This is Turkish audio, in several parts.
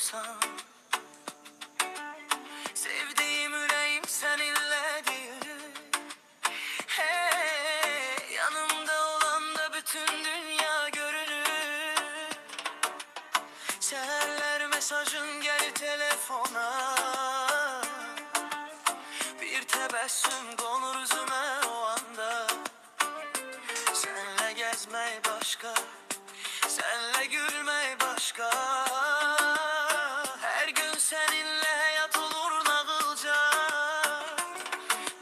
yuxumsan. Sevdiğim yüreğim seninledir. Hey, yanımda olan da bütün dünya görünür. Seherler mesajın gelir telefona. Bir tebessüm konur üzüme o anda. Senle gezmeyi başka, senle gülmeyi başka. Her gün seninle hayat olur nağılca.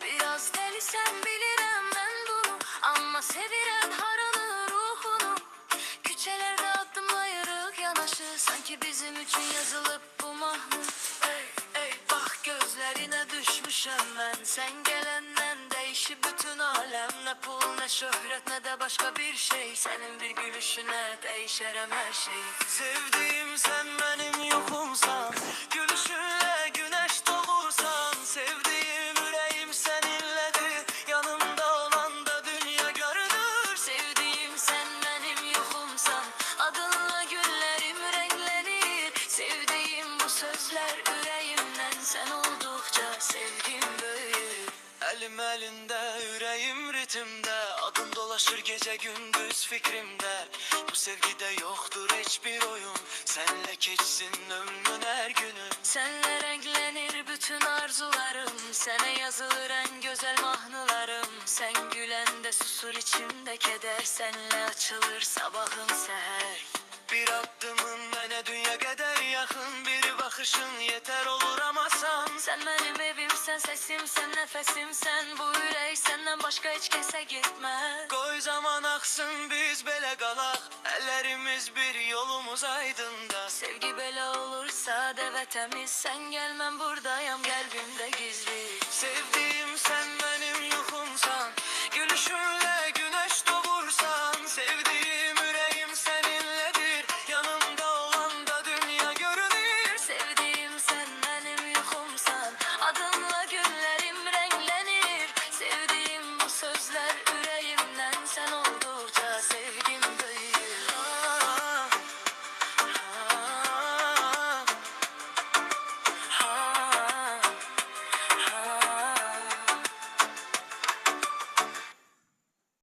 Biraz deli sen bilirim ben bunu, ama seviren haranı ruhunu. Küçelerde adımlayırıq yanaşı, sanki bizim için yazılıp bu mahnı. Ey bak gözlerine düşmüşem ben. Sen gelenden değişi bütün alem. Ne pul ne şöhret ne de başka bir şey. Senin bir gülüşüne değişerem her şey. Sevdiğim sen benim yuxumsan. Gülüşünle güneş doğursan. Sevdiğim yüreğim seninledir. Yanımda olan da dünya görünür. Sevdiğim sen benim yuxumsan, adınla güllerim renklenir. Sevdiğim bu sözler yüreğimden, sen oldukça sevgim büyür. Elim elinde, yüreğim ritimde. Adın dolaşır gece gündüz fikrimde. Bu sevgide yoktur hiçbir oyun. Senle geçsin ömrümün her günü. Senle renklenir bütün arzularım, sene yazılır en güzel mahnılarım. Sen gülende susur içimde keder, senle açılır sabahın seher. Bir adımın bana dünya kadar yakın. Bir bakışın yeter olur ama Sen benim evimsen, sesimsen, nefesimsen. Bu yürek senden başka hiç kese gitmez. koy zaman aksın biz bele qalaq. Ellerimiz bir yolumuz aydında. Sevgi bela olursa deve temiz, sen gelmem buradayım kalbimde gizli. Sevdiğim sen benim yuxumsan. Gülüşünle